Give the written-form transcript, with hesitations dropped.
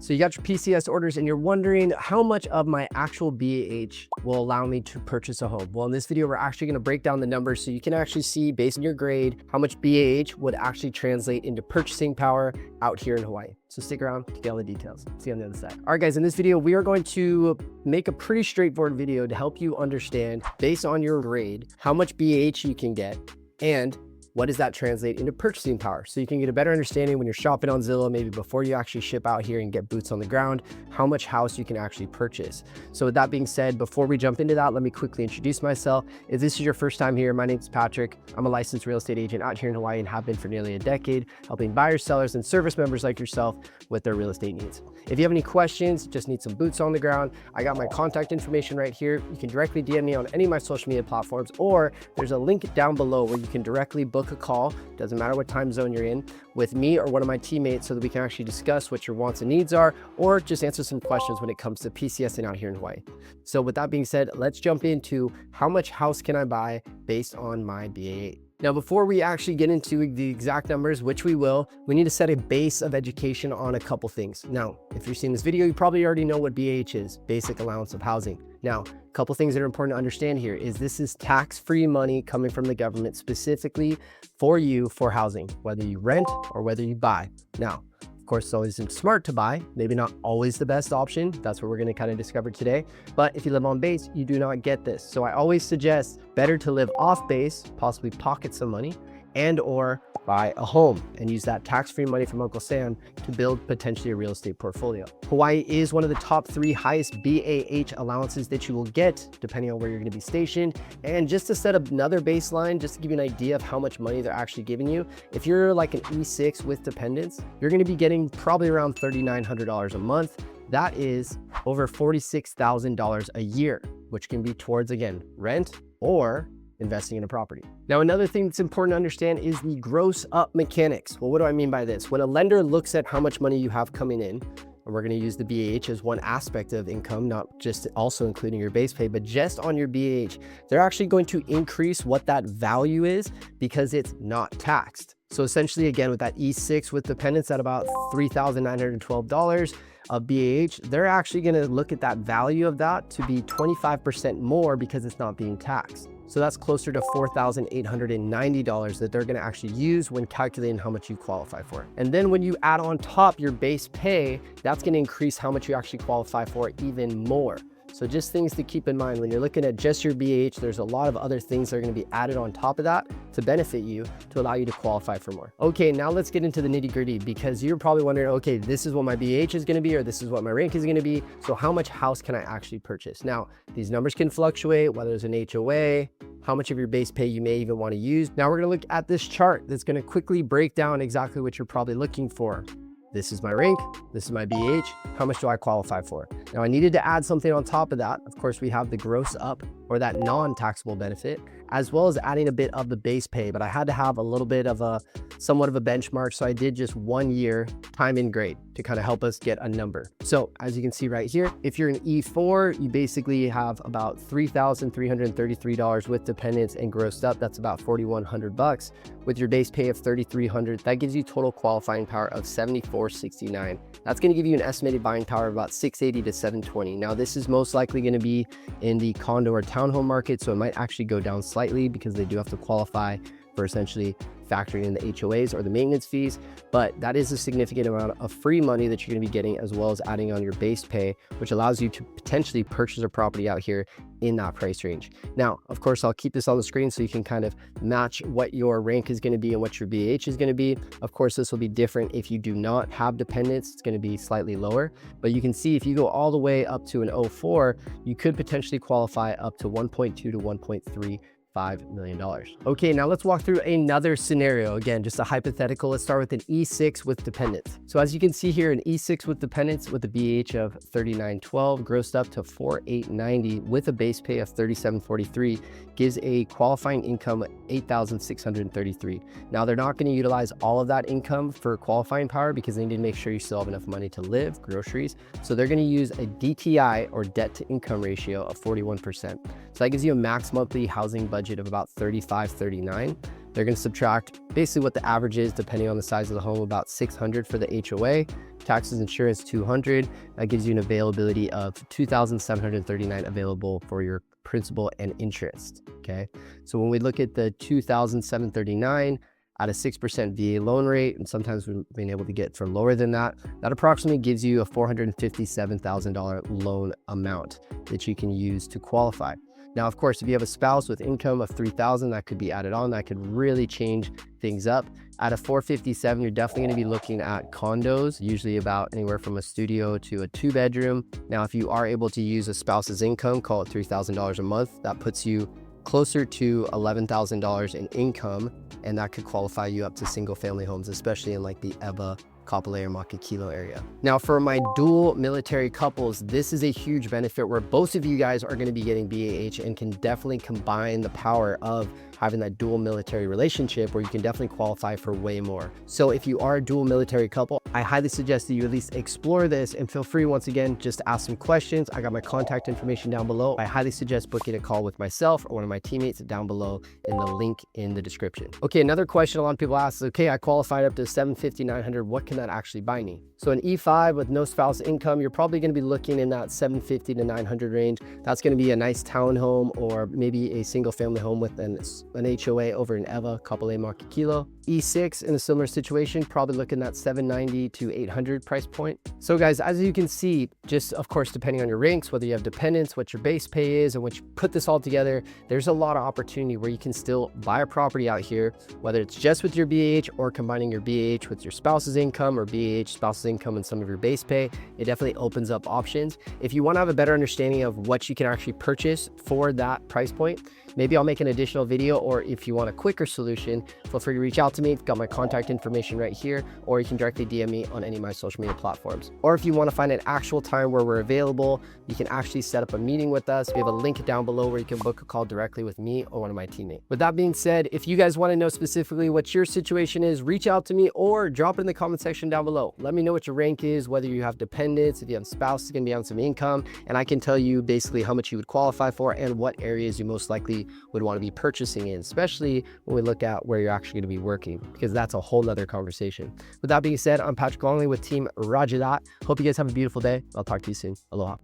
So you got your PCS orders and you're wondering how much of my actual BAH will allow me to purchase a home. Well, in this video, we're actually going to break down the numbers so you can actually see based on your grade, how much BAH would actually translate into purchasing power out here in Hawaii. So stick around to get all the details. See you on the other side. All right, guys, in this video, we are going to make a pretty straightforward video to help you understand based on your grade, how much BAH you can get and what does that translate into purchasing power? So you can get a better understanding when you're shopping on Zillow, maybe before you actually ship out here and get boots on the ground, how much house you can actually purchase. So with that being said, before we jump into that, let me quickly introduce myself. If this is your first time here, my name is Patrick. I'm a licensed real estate agent out here in Hawaii and have been for nearly a decade, helping buyers, sellers, and service members like yourself with their real estate needs. If you have any questions, just need some boots on the ground, I got my contact information right here. You can directly DM me on any of my social media platforms, or there's a link down below where you can directly book a call, doesn't matter what time zone you're in, with me or one of my teammates so that we can actually discuss what your wants and needs are, or just answer some questions when it comes to PCSing out here in Hawaii. So with that being said, let's jump into how much house can I buy based on my BAH. Now, before we actually get into the exact numbers, which we will, we need to set a base of education on a couple things. Now, if you're seeing this video, you probably already know what BAH is, basic allowance of housing. Now, a couple things that are important to understand here is this is tax-free money coming from the government specifically for you for housing, whether you rent or whether you buy. Now, of course, it's always smart to buy, maybe not always the best option. That's what we're going to kind of discover today. But if you live on base, you do not get this. So I always suggest better to live off base, possibly pocket some money, and or buy a home and use that tax-free money from Uncle Sam to build potentially a real estate portfolio. Hawaii is one of the top 3 highest BAH allowances that you will get depending on where you're going to be stationed. And just to set up another baseline, just to give you an idea of how much money they're actually giving you, if you're like an E6 with dependents, you're going to be getting probably around $3,900 a month. That is over $46,000 a year, which can be towards, again, rent or investing in a property. Now, another thing that's important to understand is the gross up mechanics. Well, what do I mean by this? When a lender looks at how much money you have coming in, and we're going to use the BAH as one aspect of income, not just also including your base pay, but just on your BAH, they're actually going to increase what that value is because it's not taxed. So essentially, again, with that E6 with dependents at about $3,912 of BAH, they're actually going to look at that value of that to be 25% more because it's not being taxed. So that's closer to $4,890 that they're going to actually use when calculating how much you qualify for. And then when you add on top your base pay, that's going to increase how much you actually qualify for even more. So just things to keep in mind when you're looking at just your BAH, there's a lot of other things that are going to be added on top of that to benefit you to allow you to qualify for more. Okay, now let's get into the nitty gritty because you're probably wondering, okay, this is what my BAH is going to be, or this is what my rank is going to be. So how much house can I actually purchase? Now, these numbers can fluctuate, whether it's an HOA, how much of your base pay you may even want to use. Now we're going to look at this chart that's going to quickly break down exactly what you're probably looking for. This is my rank, this is my BAH, how much do I qualify for? Now I needed to add something on top of that. Of course, we have the gross up or that non-taxable benefit, as well as adding a bit of the base pay, but I had to have a little bit of a, somewhat of a benchmark. So I did just 1 year time in grade to kind of help us get a number. So as you can see right here, if you're an E4, you basically have about $3,333 with dependents and grossed up. That's about $4,100 with your base pay of $3,300. That gives you total qualifying power of $7,469. That's going to give you an estimated buying power of about $680 to $720. Now this is most likely going to be in the condo or townhome market, so it might actually go down slightly because they do have to qualify for essentially factoring in the HOAs or the maintenance fees, but that is a significant amount of free money that you're going to be getting, as well as adding on your base pay, which allows you to potentially purchase a property out here in that price range. Now, of course, I'll keep this on the screen so you can kind of match what your rank is going to be and what your BAH is going to be. Of course, this will be different if you do not have dependents. It's going to be slightly lower, but you can see if you go all the way up to an 04, you could potentially qualify up to 1.2 to 1.3 $5 million. Okay, now let's walk through another scenario. Again, just a hypothetical. Let's start with an E6 with dependents. So as you can see here, an E6 with dependents with a BAH of $3,912 grossed up to $4,890 with a base pay of $3,743 gives a qualifying income of $8,633. Now they're not going to utilize all of that income for qualifying power because they need to make sure you still have enough money to live, groceries. So they're going to use a DTI or debt to income ratio of 41%. So that gives you a max monthly housing budget of about $35.39. They're going to subtract basically what the average is depending on the size of the home, about $600 for the HOA, taxes, insurance, 200. That gives you an availability of 2,739 available for your principal and interest. Okay, so when we look at the 2,739 at a 6% VA loan rate, and sometimes we've been able to get for lower than that, that approximately gives you a $457,000 loan amount that you can use to qualify. Now, of course, if you have a spouse with income of 3,000, that could be added on. That could really change things up. At a 457, you're definitely going to be looking at condos, usually about anywhere from a studio to a 2-bedroom. Now, if you are able to use a spouse's income, call it $3,000 a month, that puts you closer to $11,000 in income, and that could qualify you up to single family homes, especially in like the EVA, Kapolei, or Makakilo area. Now, for my dual military couples, this is a huge benefit where both of you guys are going to be getting BAH and can definitely combine the power of having that dual military relationship where you can definitely qualify for way more. So if you are a dual military couple, I highly suggest that you at least explore this, and feel free, once again, just to ask some questions. I got my contact information down below. I highly suggest booking a call with myself or one of my teammates down below in the link in the description. Okay, another question a lot of people ask is, okay, I qualified up to 750, 900. What can that actually buy me? So an E5 with no spouse income, you're probably going to be looking in that 750 to 900 range. That's going to be a nice townhome or maybe a single family home with an HOA over in EVA, Kapolei, Makakilo. E6 in a similar situation, probably looking at 790 to 800 price point. So guys, as you can see, just of course, depending on your ranks, whether you have dependents, what your base pay is, and what you put this all together, there's a lot of opportunity where you can still buy a property out here, whether it's just with your BAH or combining your BAH with your spouse's income or BAH, spouse's income, and some of your base pay. It definitely opens up options. If you want to have a better understanding of what you can actually purchase for that price point, maybe I'll make an additional video, or if you want a quicker solution, feel free to reach out to me. I've got my contact information right here, or you can directly DM me on any of my social media platforms. Or if you want to find an actual time where we're available, you can actually set up a meeting with us. We have a link down below where you can book a call directly with me or one of my teammates. With that being said, if you guys want to know specifically what your situation is, reach out to me or drop it in the comment section down below. Let me know what your rank is, whether you have dependents, if you have spouses going to be on some income, and I can tell you basically how much you would qualify for and what areas you most likely would want to be purchasing in, especially when we look at where you're actually going to be working, because that's a whole nother conversation. With that being said, I'm Patrick Longley with Team Roger That. Hope you guys have a beautiful day. I'll talk to you soon. Aloha.